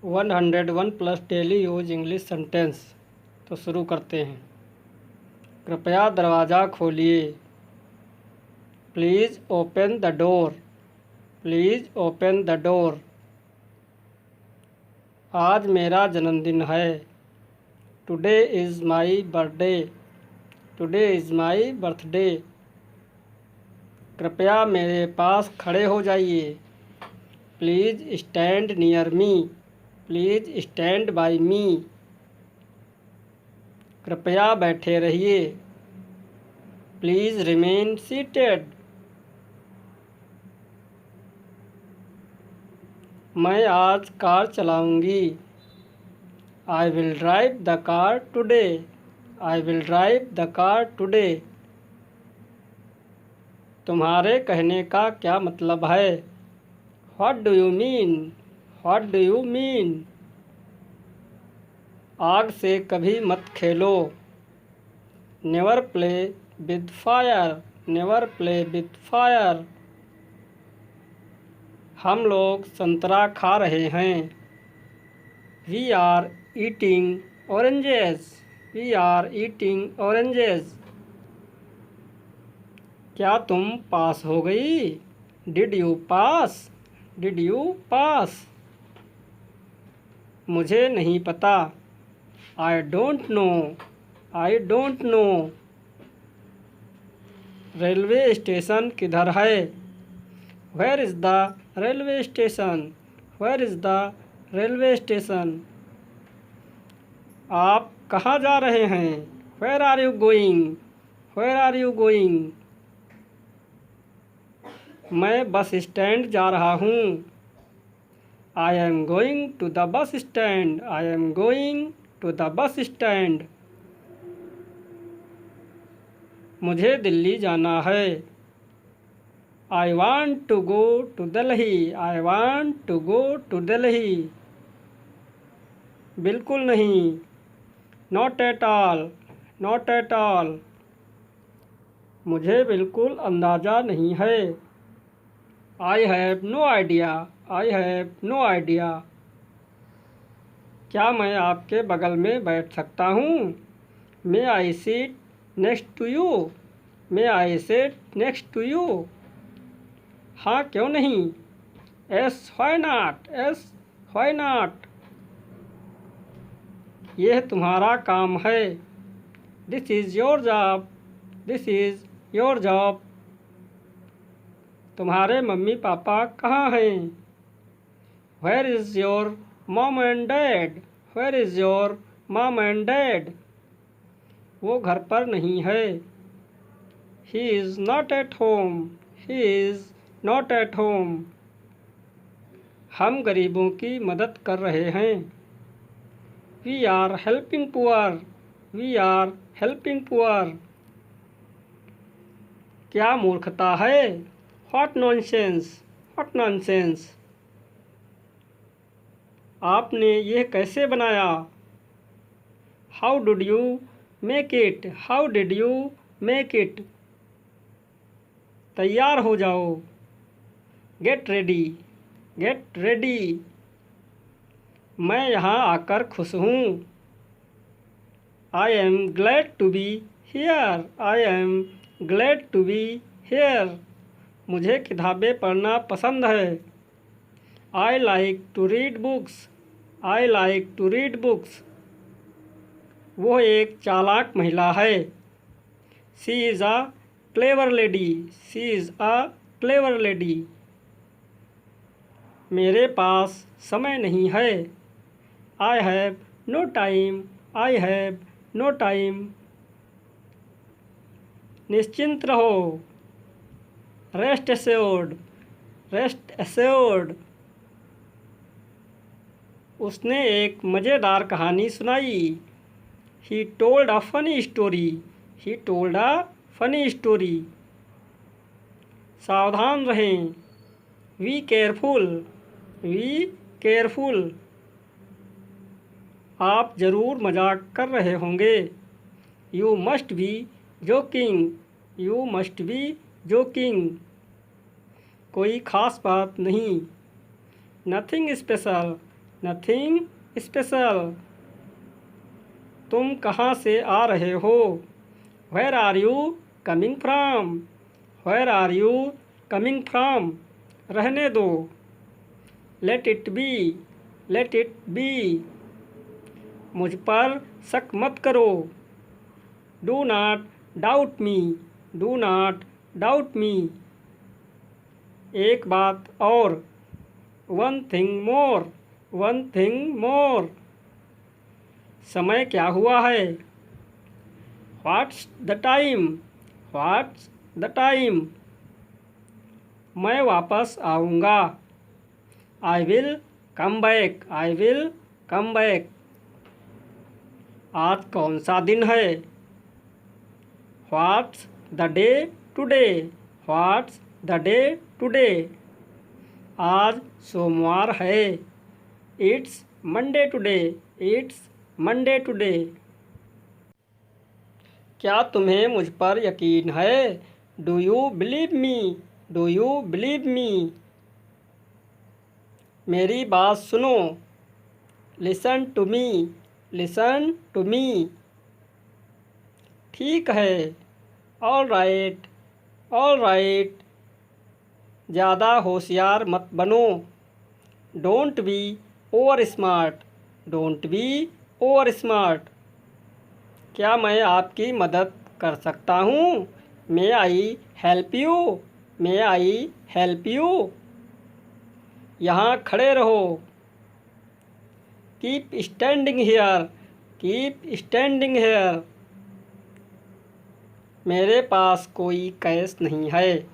101 plus daily use English sentence. तो शुरू करते हैं। कृपया दरवाज़ा खोलिए। Please open the door. Please open the door. आज मेरा जन्मदिन है। Today is my birthday. Today is my birthday. कृपया मेरे पास खड़े हो जाइए। Please stand near me. Please stand by me. कृपया बैठे रहिए। Please remain seated. मैं आज कार चलाऊंगी। I will drive the car today. I will drive the car today. तुम्हारे कहने का क्या मतलब है? What do you mean? What do you mean? आग से कभी मत खेलो। Never play with fire. Never play with fire. हम लोग संतरा खा रहे हैं। We are eating oranges. We are eating oranges. क्या तुम पास हो गई? Did you pass? Did you pass? मुझे नहीं पता। I don't know. I don't know. Railway station किधर है? Where is the railway station? Where is the railway station? आप कहाँ जा रहे हैं? Where are you going? Where are you going? मैं बस स्टैंड जा रहा हूँ। I am going to the bus stand. I am going to the bus stand. मुझे दिल्ली जाना है। I want to go to Delhi. I want to go to Delhi. बिल्कुल नहीं। Not at all. Not at all. मुझे बिल्कुल अंदाज़ा नहीं है। I have no idea. I have no idea. क्या मैं आपके बगल में बैठ सकता हूँ? May I seat next to you? May I seat next to you? हाँ क्यों नहीं? Yes why not? Yes why not? यह तुम्हारा काम है। This is your job. This is your job. तुम्हारे मम्मी पापा कहाँ हैं? Where is your mom and dad? Where is your mom and dad? वो घर पर नहीं है। He is not at home. He is not at home. हम गरीबों की मदद कर रहे हैं। We are helping poor. We are helping poor. क्या मूर्खता है? What nonsense? What nonsense? आपने यह कैसे बनाया? How did you make it? How did you make it? तैयार हो जाओ। Get ready. Get ready. मैं यहाँ आकर खुश हूँ। I am glad to be here. I am glad to be here. मुझे किताबें पढ़ना पसंद है। I like to read books. I like to read books. वो एक चालाक महिला है। She is a clever lady. She is a clever lady. मेरे पास समय नहीं है। I have no time. I have no time. निश्चिंत रहो। Rest assured. Rest assured. उसने एक मज़ेदार कहानी सुनाई। He told a funny story. He told a funny story. सावधान रहें। Be careful. Be careful. आप ज़रूर मजाक कर रहे होंगे। You must be joking. You must be joking. कोई ख़ास बात नहीं। Nothing special. Nothing special. तुम कहाँ से आ रहे हो? Where are you coming from? Where are you coming from? रहने दो। Let it be. Let it be. मुझ पर शक मत करो। Do not doubt me. Do not doubt me. एक बात और। One thing more. One thing more. समय क्या हुआ है? What's the time? What's the time? मैं वापस आऊँगा। I will come back. I will come back. आज कौन सा दिन है? What's the day today? What's the day today? आज सोमवार है। It's Monday today. It's Monday today. क्या तुम्हें मुझ पर यकीन है? Do you believe me? Do you believe me? मेरी बात सुनो। Listen to me. Listen to me. ठीक है। All right. All right. ज़्यादा होशियार मत बनो। Don't be over smart. Don't be over smart. क्या मैं आपकी मदद कर सकता हूँ? May I help you? May I help you? यहाँ खड़े रहो। Keep standing here. Keep standing here. मेरे पास कोई कैश नहीं है।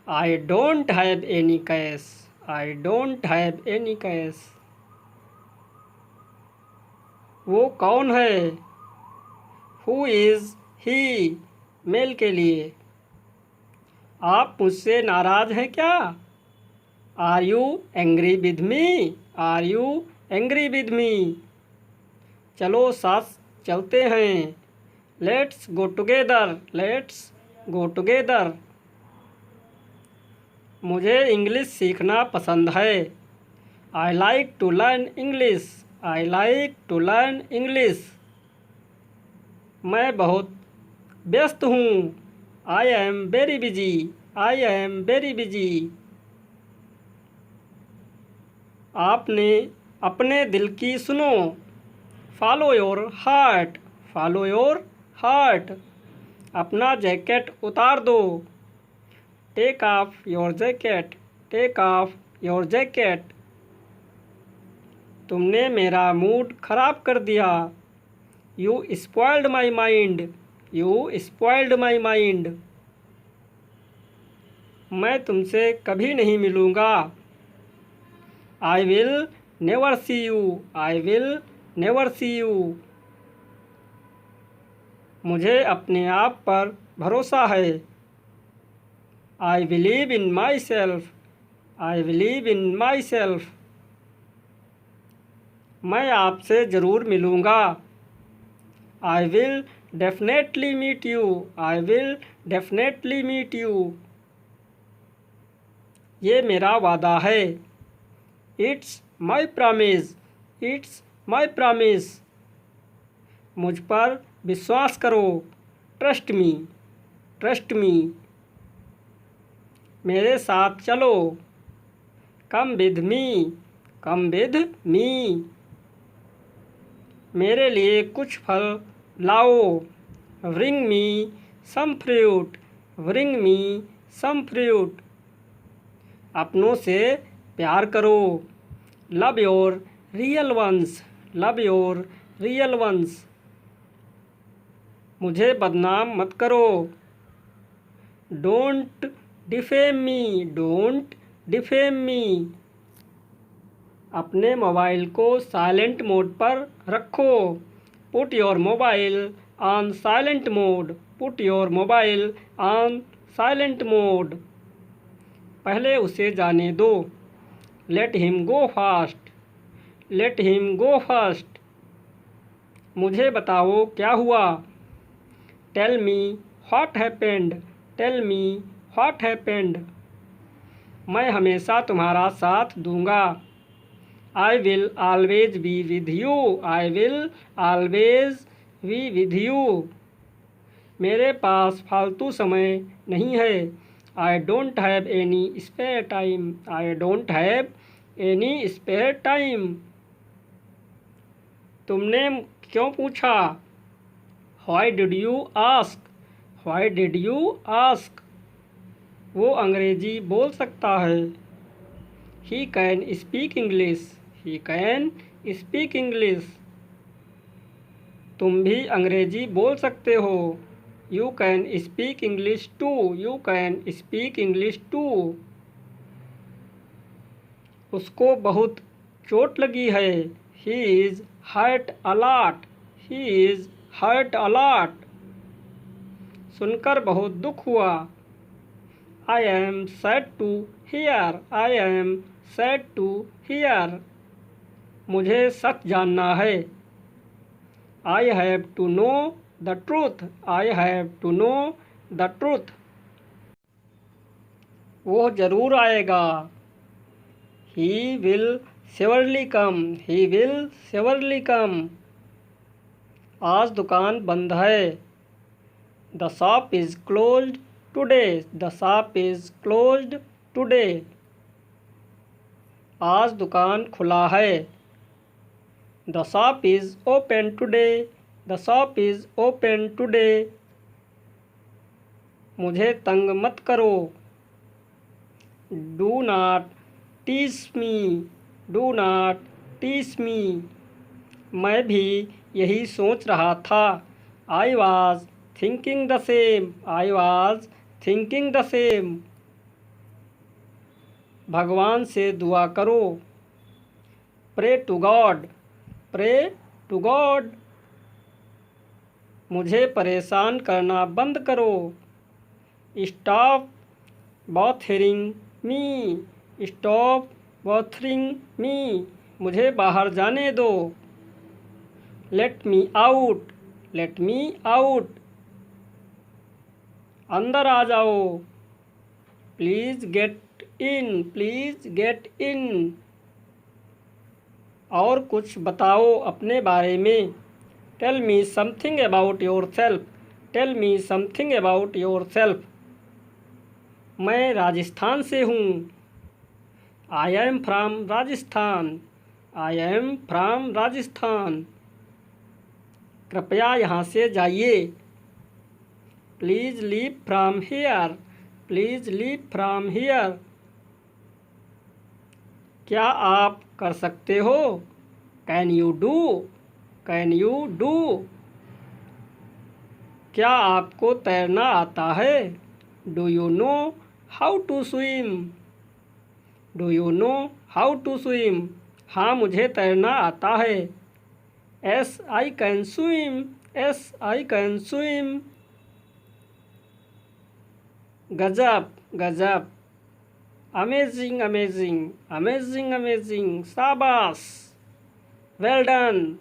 I don't have any cash. I don't have any cash. वो कौन है? Who is he? मेल के लिए। आप मुझसे नाराज़ हैं क्या? Are you angry with me? Are you angry with me? चलो साथ चलते हैं। Let's go together. Let's go together. मुझे इंग्लिश सीखना पसंद है। I like to learn English. I like to learn English. मैं बहुत व्यस्त हूँ। I am very busy. I am very busy. आपने अपने दिल की सुनो। Follow your heart. Follow your heart. अपना जैकेट उतार दो। Take off your jacket. Take off your jacket. तुमने मेरा मूड खराब कर दिया। You spoiled my mind. You spoiled my mind. मैं तुमसे कभी नहीं मिलूँगा। I will never see you. I will never see you. मुझे अपने आप पर भरोसा है। I believe in my self. I believe in my self. मैं आपसे ज़रूर मिलूँगा। I will definitely meet you. I will definitely meet you. ये मेरा वादा है। It's my promise. It's my promise. मुझ पर विश्वास करो। Trust me. Trust me. मेरे साथ चलो। Come with me. Come with me. मेरे लिए कुछ फल लाओ। Bring me some fruit. Bring me some fruit. अपनों से प्यार करो। Love your real ones. Love your real ones. मुझे बदनाम मत करो। Don't defame me. Don't defame me. अपने मोबाइल को साइलेंट मोड पर रखो। Put your mobile on silent mode. Put your mobile on silent mode. पहले उसे जाने दो। Let him go fast. Let him go fast. मुझे बताओ क्या हुआ। Tell me what happened. Tell me what happened. मैं हमेशा तुम्हारा साथ दूंगा। I will always be with you. I will always be with you. मेरे पास फालतू समय नहीं है. I don't have any spare time. I don't have any spare time. तुमने क्यों पूछा? Why did you ask? Why did you ask? वो अंग्रेजी बोल सकता है. He can speak English. He can speak English. तुम भी अंग्रेजी बोल सकते हो. You can speak English too. You can speak English too. उसको बहुत चोट लगी है. He is hurt a lot. He is hurt a lot. सुनकर बहुत दुख हुआ. I am sad to hear. I am sad to hear. मुझे सच जानना है. I have to know the truth. I have to know the truth. वो ज़रूर आएगा. He will surely come. He will surely come. आज दुकान बंद है. The shop is closed today. The shop is closed today. आज दुकान खुला है. The shop is open today. The shop is open today. मुझे तंग मत करो. Do not tease me. Do not tease me. मैं भी यही सोच रहा था. I was thinking the same. I was thinking the same. भगवान से दुआ करो. Pray to God. Pray to God. मुझे परेशान करना बंद करो. Stop bothering me. Stop bothering me. मुझे बाहर जाने दो. Let me out. Let me out. अंदर आ जाओ. Please get in. Please get in. और कुछ बताओ अपने बारे में. Tell me something about yourself. Tell me something about yourself. मैं राजस्थान से हूँ. I am from Rajasthan. I am from Rajasthan. कृपया यहाँ से जाइए. Please leave from here. Please leave from here. क्या आप कर सकते हो? Can you do? Can you do? क्या आपको तैरना आता है? Do you know how to swim? Do you know how to swim? हाँ, मुझे तैरना आता है. Yes, I can swim. Yes, I can swim. गजब गजब. Amazing amazing. Amazing amazing. शाबाश. Well done.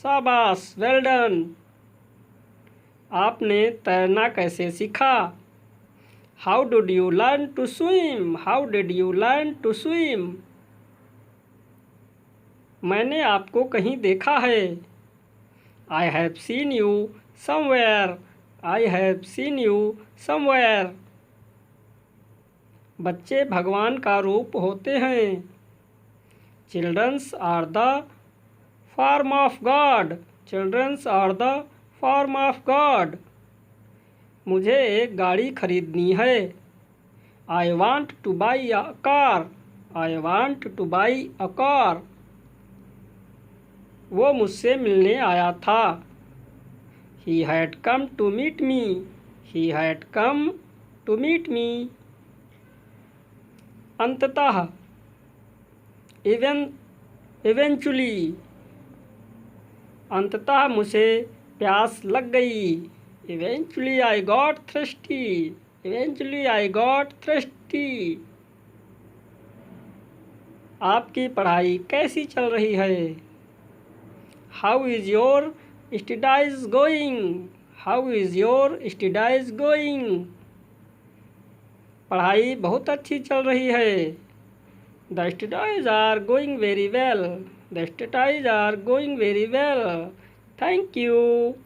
शाबाश. Well done. आपने तैरना कैसे सीखा? How did you learn to swim? How did you learn to swim? मैंने आपको कहीं देखा है. I have seen you somewhere. I have seen you somewhere. बच्चे भगवान का रूप होते हैं. Children are the form of God. Children are the form of God. मुझे एक गाड़ी खरीदनी है. I want to buy a car. I want to buy a car. वो मुझसे मिलने आया था. He had come to meet me. He had come to meet me. अंततः. Eventually. अंततः मुझे प्यास लग गई. Eventually I got thirsty. Eventually I got thirsty. आपकी पढ़ाई कैसी चल रही है? How is your studies going? How is your studies going? पढ़ाई बहुत अच्छी चल रही है. The studies are going very well. The studies are going very well. Thank you.